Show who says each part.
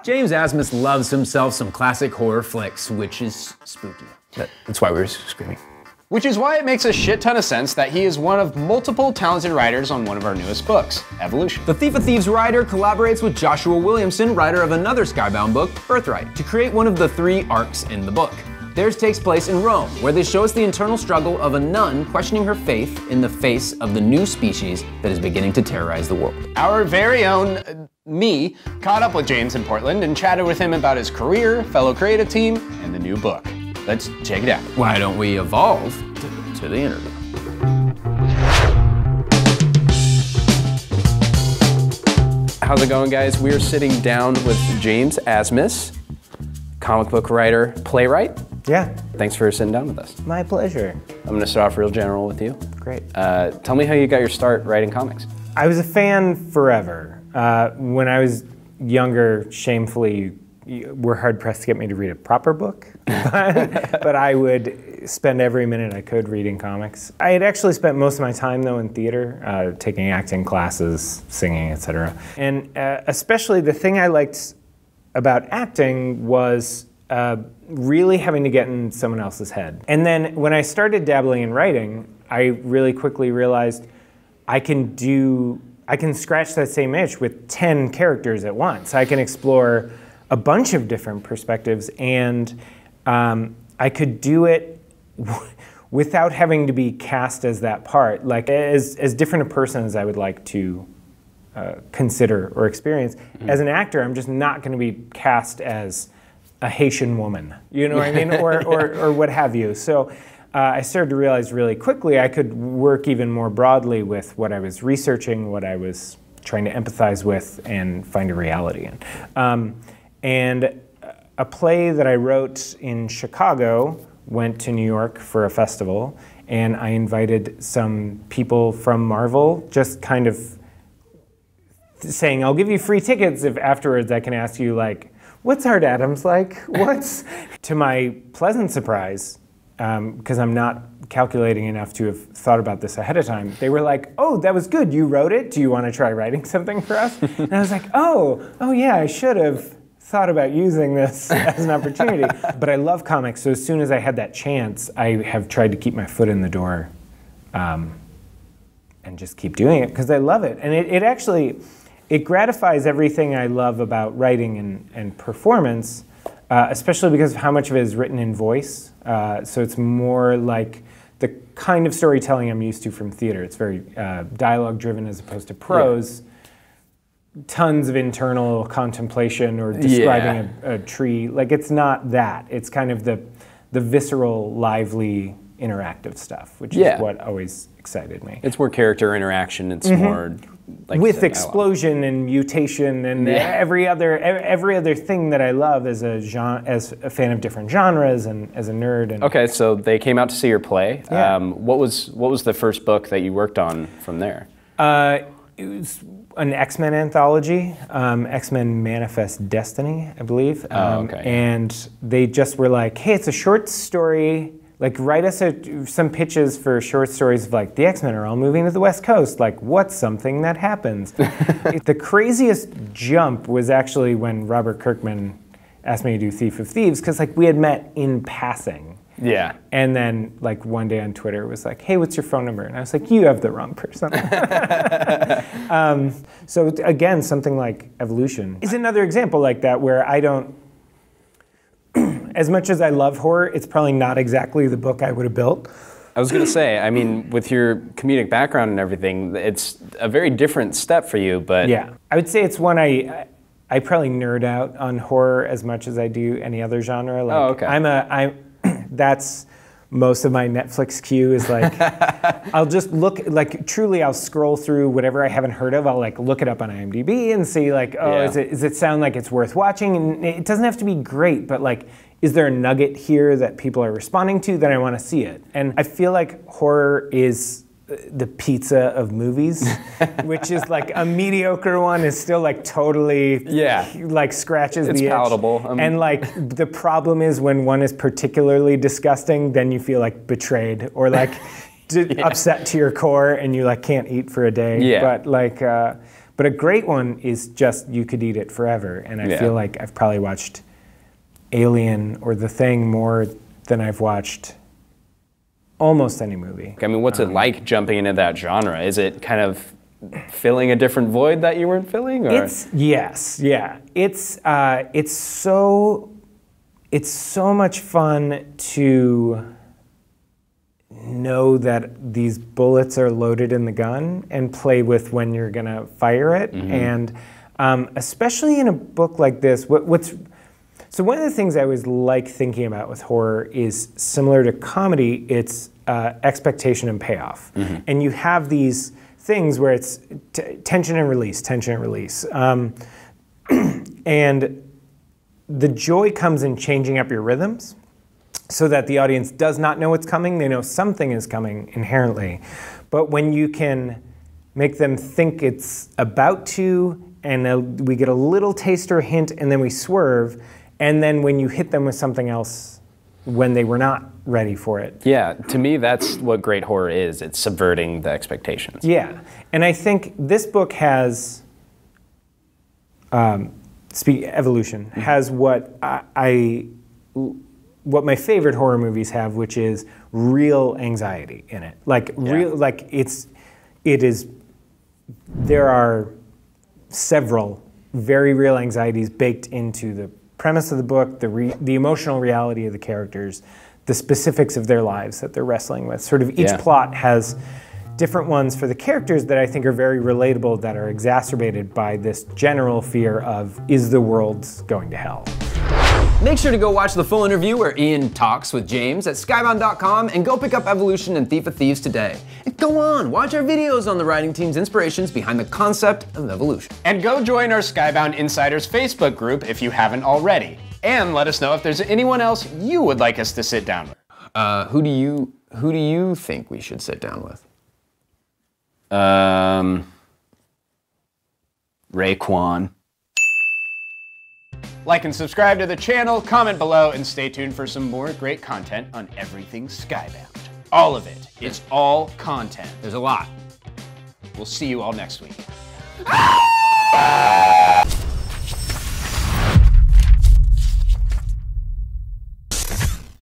Speaker 1: James Asmus loves himself some classic horror flicks, which is spooky. That's why we were screaming.
Speaker 2: Which is why it makes a shit ton of sense that he is one of multiple talented writers on one of our newest books, Evolution.
Speaker 1: The Thief of Thieves writer collaborates with Joshua Williamson, writer of another Skybound book, Birthright, to create one of the 3 arcs in the book. Theirs takes place in Rome, where they show us the internal struggle of a nun questioning her faith in the face of the new species that is beginning to terrorize the world.
Speaker 2: Our very own me caught up with James in Portland and chatted with him about his career, fellow creative team, and the new book. Let's check it out.
Speaker 1: Why don't we evolve to the interview?
Speaker 3: How's it going, guys? We are sitting down with James Asmus, comic book writer, playwright.
Speaker 4: Yeah.
Speaker 3: Thanks for sitting down with us.
Speaker 4: My pleasure.
Speaker 3: I'm gonna start off real general with you.
Speaker 4: Great.
Speaker 3: Tell me how you got your start writing comics.
Speaker 4: I was a fan forever. When I was younger, shamefully, you were hard-pressed to get me to read a proper book. But I would spend every minute I could reading comics. I had actually spent most of my time, though, in theater, taking acting classes, singing, etc. And especially the thing I liked about acting was really having to get in someone else's head. And then when I started dabbling in writing, I really quickly realized I can scratch that same itch with 10 characters at once. I can explore a bunch of different perspectives, and I could do it without having to be cast as that part, like as different a person as I would like to consider or experience. Mm-hmm. As an actor, I'm just not going to be cast as a Haitian woman, you know what I mean, or what have you. So I started to realize really quickly I could work even more broadly with what I was researching, what I was trying to empathize with, and find a reality in. And a play that I wrote in Chicago went to New York for a festival, and I invited some people from Marvel, just kind of saying, I'll give you free tickets if afterwards I can ask you, like, what's Art Adams like? What's... To my pleasant surprise, because I'm not calculating enough to have thought about this ahead of time, they were like, oh, that was good, you wrote it, do you want to try writing something for us? And I was like, oh yeah, I should have thought about using this as an opportunity. But I love comics, so as soon as I had that chance, I have tried to keep my foot in the door and just keep doing it, because I love it. And it actually, it gratifies everything I love about writing and performance, especially because of how much of it is written in voice. So it's more like the kind of storytelling I'm used to from theater. It's very dialogue-driven as opposed to prose. Yeah. Tons of internal contemplation or describing a tree. Like, it's not that. It's kind of the visceral, lively, interactive stuff, which is what always excited me.
Speaker 3: It's more character interaction. It's more like
Speaker 4: with explosion and mutation and every other thing that I love as a fan of different genres and as a nerd. And
Speaker 3: okay, so they came out to see your play.
Speaker 4: Yeah.
Speaker 3: What was the first book that you worked on from there?
Speaker 4: It was an X-Men anthology, X-Men Manifest Destiny, I believe. And they just were like, hey, it's a short story. Like, write us some pitches for short stories of, like, the X-Men are all moving to the West Coast. Like, what's something that happens? The craziest jump was actually when Robert Kirkman asked me to do Thief of Thieves, because, like, we had met in passing.
Speaker 3: Yeah.
Speaker 4: And then, like, one day on Twitter it was like, hey, what's your phone number? And I was like, you have the wrong person. So again, something like Evolution is another example like that, where I don't, as much as I love horror, it's probably not exactly the book I would have built.
Speaker 3: I was going to say, I mean, with your comedic background and everything, it's a very different step for you, but...
Speaker 4: Yeah, I would say it's one I probably nerd out on horror as much as I do any other genre. Like, that's most of my Netflix queue is like, I'll just look, like, truly I'll scroll through whatever I haven't heard of. I'll, like, look it up on IMDb and see, like, does it sound like it's worth watching? And it doesn't have to be great, but, like, is there a nugget here that people are responding to that I want to see it? And I feel like horror is the pizza of movies, which is like a mediocre one is still like totally like scratches
Speaker 3: It's
Speaker 4: the itch.
Speaker 3: palatable.
Speaker 4: And like the problem is when one is particularly disgusting, then you feel like betrayed or like upset to your core, and you like can't eat for a day.
Speaker 3: Yeah.
Speaker 4: But like, but a great one is just you could eat it forever. And I feel like I've probably watched Alien or The Thing more than I've watched almost any movie.
Speaker 3: I mean, what's it like jumping into that genre? Is it kind of filling a different void that you weren't filling? Or?
Speaker 4: It's so much fun to know that these bullets are loaded in the gun and play with when you're gonna fire it. And especially in a book like this, so one of the things I always like thinking about with horror is similar to comedy, it's expectation and payoff. And you have these things where it's tension and release, tension and release. And the joy comes in changing up your rhythms so that the audience does not know what's coming. They know something is coming inherently. But when you can make them think it's about to, and we get a little taste or a hint, and then we swerve, and then when you hit them with something else when they were not ready for it.
Speaker 3: Yeah, to me, that's what great horror is. It's subverting the expectations.
Speaker 4: Yeah, and I think this book has, Evolution, has what what my favorite horror movies have, which is real anxiety in it. There are several very real anxieties baked into the premise of the book, the emotional reality of the characters, the specifics of their lives that they're wrestling with. Sort of each plot has different ones for the characters that I think are very relatable, that are exacerbated by this general fear of, is the world going to hell?
Speaker 1: Make sure to go watch the full interview where Ian talks with James at Skybound.com, and go pick up Evolution and Thief of Thieves today. And go on, watch our videos on the writing team's inspirations behind the concept of evolution.
Speaker 2: And go join our Skybound Insiders Facebook group if you haven't already. And let us know if there's anyone else you would like us to sit down with.
Speaker 1: Who do you think we should sit down with?
Speaker 2: Raekwon. Like and subscribe to the channel, comment below, and stay tuned for some more great content on everything Skybound. All of it. It's all content.
Speaker 1: There's a lot.
Speaker 2: We'll see you all next week.